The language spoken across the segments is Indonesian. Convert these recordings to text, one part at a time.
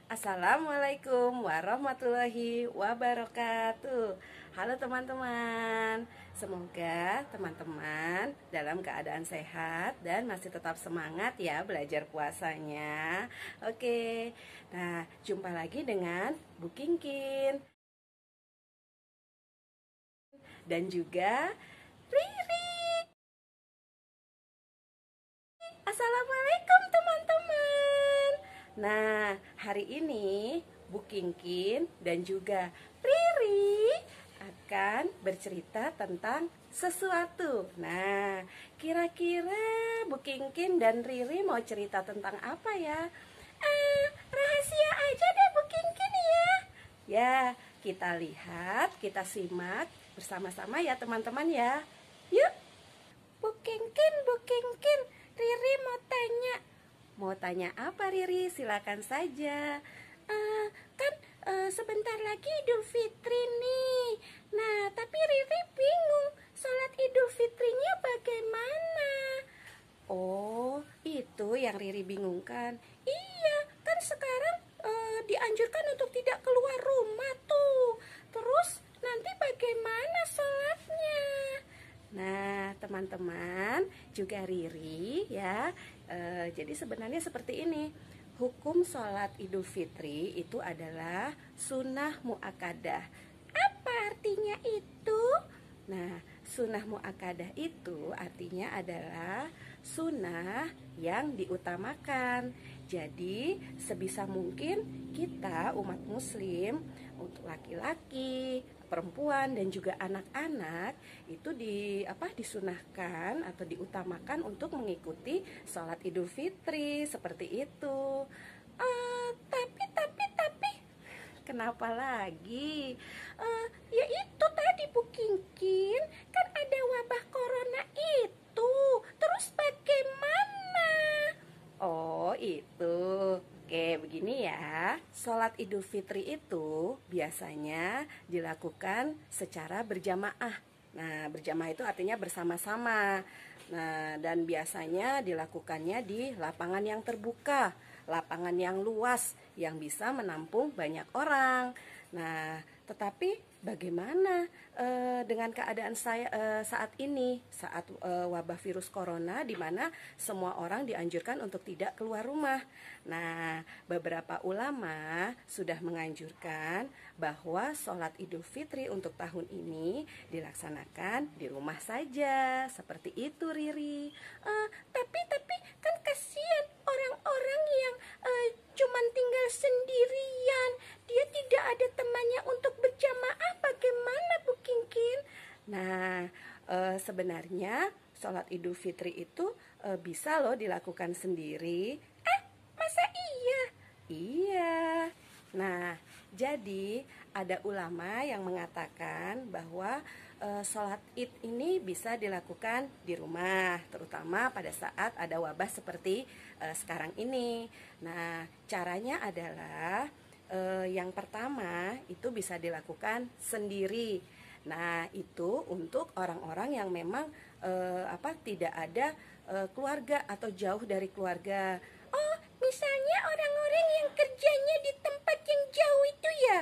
Assalamualaikum warahmatullahi wabarakatuh. Halo teman-teman, semoga teman-teman dalam keadaan sehat dan masih tetap semangat ya belajar puasanya. Oke, nah jumpa lagi dengan Bu Kingkin dan juga Riri. Assalamualaikum teman-teman. Nah, hari ini Bu Kingkin dan juga Riri akan bercerita tentang sesuatu. Nah, kira-kira Bu Kingkin dan Riri mau cerita tentang apa ya? Rahasia aja deh Bu Kingkin ya. Ya, kita lihat, kita simak bersama-sama ya teman-teman ya. Yuk. Bu Kingkin, Riri mau tanya. Mau tanya apa Riri? Silakan saja. Kan sebentar lagi Idul Fitri nih. Nah, tapi Riri bingung sholat Idul Fitrinya bagaimana? Oh, itu yang Riri bingungkan. Iya, kan sekarang dianjurkan untuk tidak keluar rumah tuh. Terus nanti bagaimana sholatnya? Nah, teman-teman, juga Riri ya. Jadi sebenarnya seperti ini. Hukum sholat Idul Fitri itu adalah sunnah muakkadah. Apa artinya itu? Nah, sunnah muakkadah itu artinya adalah sunnah yang diutamakan. Jadi, sebisa mungkin kita umat muslim untuk laki-laki, perempuan dan juga anak-anak itu disunahkan atau diutamakan untuk mengikuti sholat Idul Fitri seperti itu. Tapi kenapa lagi? Ya itu tadi Bu Kingkin, kan ada wabah corona itu. Terus bagaimana? Oh itu. Oke, begini ya. Sholat Idul Fitri itu biasanya dilakukan secara berjamaah. Nah, berjamaah itu artinya bersama-sama. Nah, dan biasanya dilakukannya di lapangan yang terbuka, lapangan yang luas yang bisa menampung banyak orang. Nah, tetapi bagaimana dengan keadaan saya saat ini, saat wabah virus corona, di mana semua orang dianjurkan untuk tidak keluar rumah. Nah, beberapa ulama sudah menganjurkan bahwa sholat Idul Fitri untuk tahun ini dilaksanakan di rumah saja, seperti itu Riri. Tapi kan kasihan orang-orang yang cuman tinggal sendirian, dia tidak ada temannya untuk berjamaah, bagaimana Bu Kingkin? Nah, sebenarnya sholat Idul Fitri itu bisa loh dilakukan sendiri. Masa iya? Iya. Nah, jadi ada ulama yang mengatakan bahwa sholat Id ini bisa dilakukan di rumah, terutama pada saat ada wabah seperti sekarang ini. Nah, caranya adalah yang pertama itu bisa dilakukan sendiri. Nah, itu untuk orang-orang yang memang tidak ada keluarga atau jauh dari keluarga. Oh, misalnya orang-orang yang kerjanya di tempat yang jauh itu ya?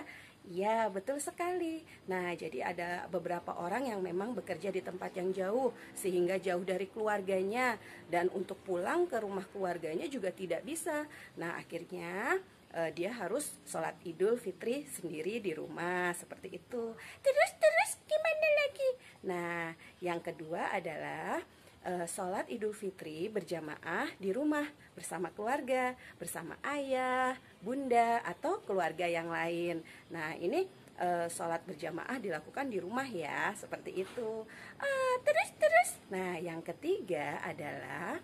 Ya, betul sekali. Nah, jadi ada beberapa orang yang memang bekerja di tempat yang jauh, sehingga jauh dari keluarganya, dan untuk pulang ke rumah keluarganya juga tidak bisa. Nah, akhirnya dia harus sholat Idul Fitri sendiri di rumah, seperti itu. Terus gimana lagi? Nah, yang kedua adalah sholat Idul Fitri berjamaah di rumah bersama keluarga, bersama ayah, bunda, atau keluarga yang lain. Nah, ini sholat berjamaah dilakukan di rumah ya, seperti itu. Terus. Nah, yang ketiga adalah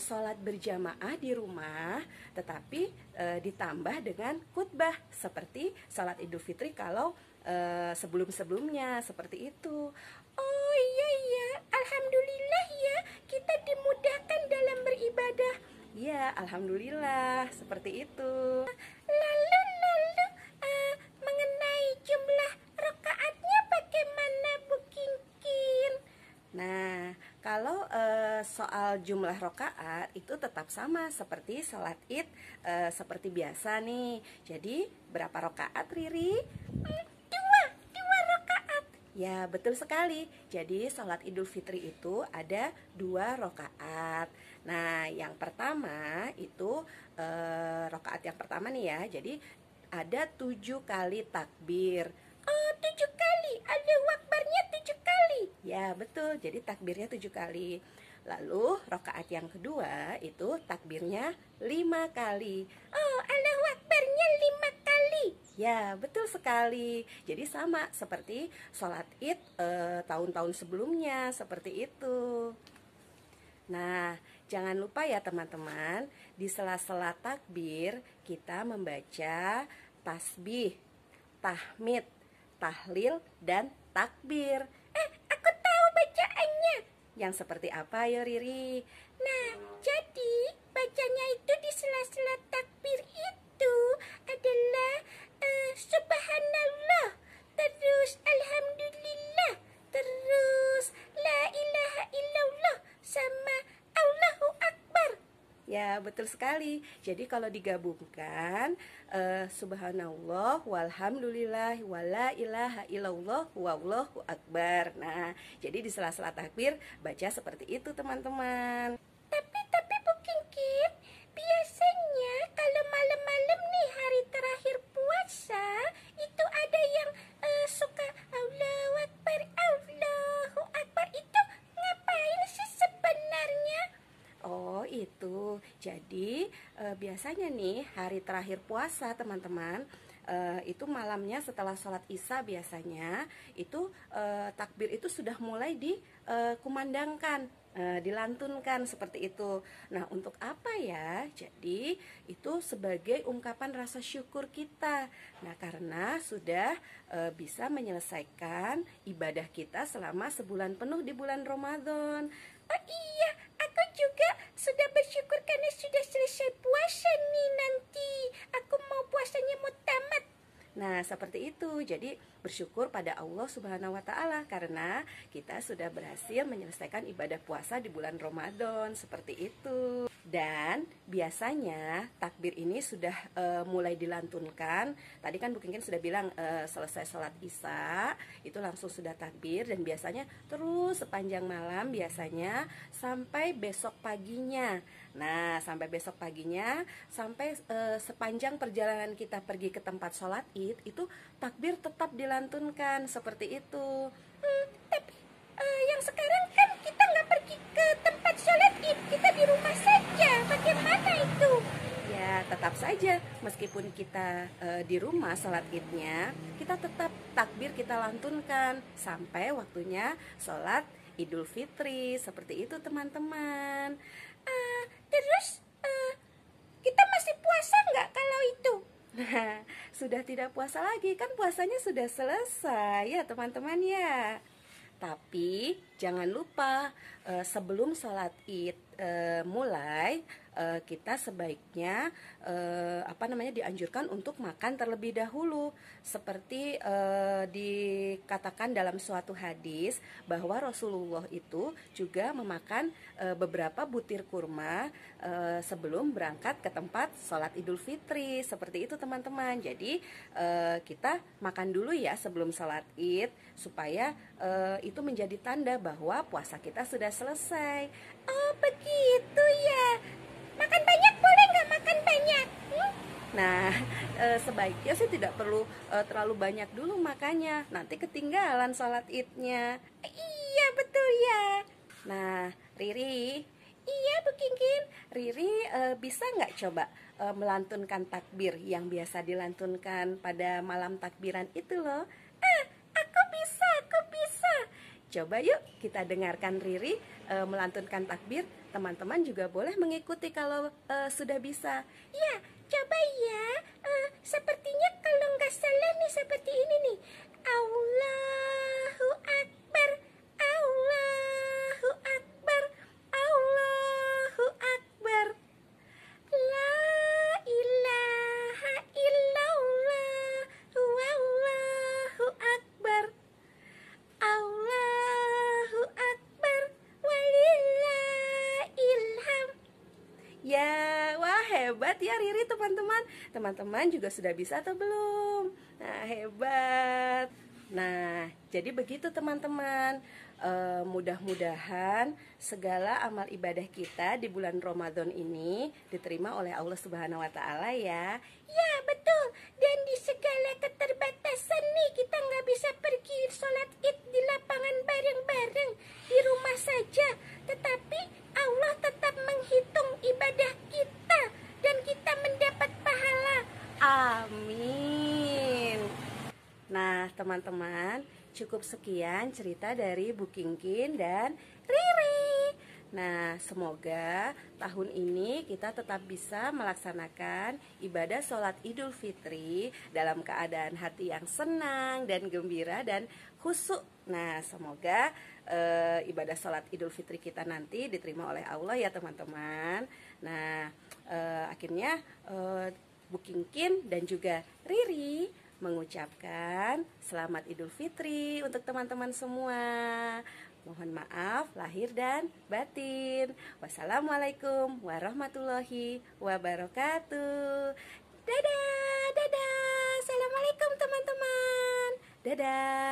sholat berjamaah di rumah, tetapi ditambah dengan khutbah seperti sholat Idul Fitri kalau sebelum-sebelumnya, seperti itu. Oh iya, alhamdulillah ya, kita dimudahkan dalam beribadah. Ya, alhamdulillah, seperti itu. Lalu mengenai jumlah rakaatnya bagaimana Bu Kingkin? Nah, kalau soal jumlah rakaat itu tetap sama seperti sholat Id seperti biasa nih. Jadi berapa rakaat, Riri? Dua rakaat. Ya, betul sekali. Jadi sholat Idul Fitri itu ada 2 rakaat. Nah, yang pertama itu rakaat yang pertama nih ya. Jadi ada 7 kali takbir. Oh, 7 kali. Allahu Akbarnya 7 kali. Ya, betul. Jadi takbirnya 7 kali. Lalu rakaat yang kedua itu takbirnya 5 kali. Oh, Allahu Akbarnya 5 kali. Ya, betul sekali. Jadi sama seperti sholat Id tahun-tahun sebelumnya, seperti itu. Nah, jangan lupa ya teman-teman, di sela-sela takbir kita membaca tasbih, tahmid, tahlil, dan takbir. Aku tahu bacaannya. Yang seperti apa ya, Riri? Nah, jadi bacanya itu di sela-sela takbir itu adalah Subhanallah, terus Alhamdulillah, terus La ilaha illallah, sama Allahu Akbar. Ya, betul sekali. Jadi kalau digabungkan subhanallah walhamdulillah wala ilaha illallah wallahu akbar. Nah, jadi di sela-sela takbir baca seperti itu teman-teman. Tapi Bu Kingkit, biasanya kalau malam-malam nih hari terakhir puasa itu ada yang suka Allahu Akbar, Allahu Akbar. Itu ngapain sih sebenarnya? Oh, itu. Jadi biasanya nih hari terakhir puasa teman-teman, itu malamnya setelah sholat isya biasanya itu takbir itu sudah mulai dikumandangkan, dilantunkan seperti itu. Nah, untuk apa ya? Jadi itu sebagai ungkapan rasa syukur kita. Nah, karena sudah bisa menyelesaikan ibadah kita selama sebulan penuh di bulan Ramadan. Oh iya, aku juga sudah bersyukur karena sudah selesai puasa nih nanti. Aku mau puasanya mau tamat. Nah, seperti itu. Jadi bersyukur pada Allah Subhanahu wa taala karena kita sudah berhasil menyelesaikan ibadah puasa di bulan Ramadan, seperti itu. Dan biasanya takbir ini sudah mulai dilantunkan. Tadi kan Bu Kingkin sudah bilang selesai sholat isya itu langsung sudah takbir, dan biasanya terus sepanjang malam biasanya sampai besok paginya. Nah, sampai besok paginya, sampai sepanjang perjalanan kita pergi ke tempat sholat Id itu takbir tetap dilantunkan seperti itu. Tapi yang sekarang kan kita nggak pergi ke tempat sholat Id, kita di rumah saja. Bagaimana itu? Ya, tetap saja meskipun kita di rumah sholat Idnya, kita tetap takbir kita lantunkan sampai waktunya sholat Idul Fitri. Seperti itu teman-teman. Terus kita masih puasa nggak kalau itu? Nah, sudah tidak puasa lagi, kan puasanya sudah selesai ya teman-teman ya. Tapi jangan lupa sebelum sholat Id mulai, kita sebaiknya dianjurkan untuk makan terlebih dahulu, seperti dikatakan dalam suatu hadis bahwa Rasulullah itu juga memakan beberapa butir kurma sebelum berangkat ke tempat sholat Idul Fitri, seperti itu teman-teman. Jadi kita makan dulu ya sebelum sholat Id supaya itu menjadi tanda bahwa puasa kita sudah selesai. Oh begitu ya. Makan banyak boleh nggak makan banyak? Nah, sebaiknya sih tidak perlu terlalu banyak dulu makannya, nanti ketinggalan sholat Idnya. Iya betul ya. Nah, Riri, Iya Bu Kingkin. Riri bisa nggak coba melantunkan takbir yang biasa dilantunkan pada malam takbiran itu loh? Aku bisa. Coba yuk kita dengarkan Riri melantunkan takbir. Teman-teman juga boleh mengikuti kalau sudah bisa. Ya, coba ya. Sepertinya kalau nggak salah nih seperti ini nih. Allahu Akbar, Allahu Akbar, Allahu Akbar. La ilaha illallah, wallahu akbar. Allahu Akbar, walillahilham. Ya, wah hebat ya Riri teman-teman. Teman-teman juga sudah bisa atau belum? Nah, hebat. Nah, jadi begitu teman-teman. Mudah-mudahan segala amal ibadah kita di bulan Ramadan ini diterima oleh Allah Subhanahu wa Ta'ala ya. Ya betul. Dan di segala keterbatasan nih, kita nggak bisa pergi sholat id di lapangan bareng-bareng, di rumah saja. Tetapi Allah tetap menghitung ibadah kita dan kita mendapat pahala. Amin. Nah teman-teman, cukup sekian cerita dari Bu Kingkin dan Riri. Nah, semoga tahun ini kita tetap bisa melaksanakan ibadah sholat Idul Fitri dalam keadaan hati yang senang dan gembira dan khusyuk. Nah, semoga ibadah sholat Idul Fitri kita nanti diterima oleh Allah ya teman-teman. Nah, akhirnya Bu Kingkin dan juga Riri mengucapkan selamat Idul Fitri untuk teman-teman semua. Mohon maaf lahir dan batin. Wassalamualaikum warahmatullahi wabarakatuh. Dadah, dadah. Assalamualaikum teman-teman. Dadah.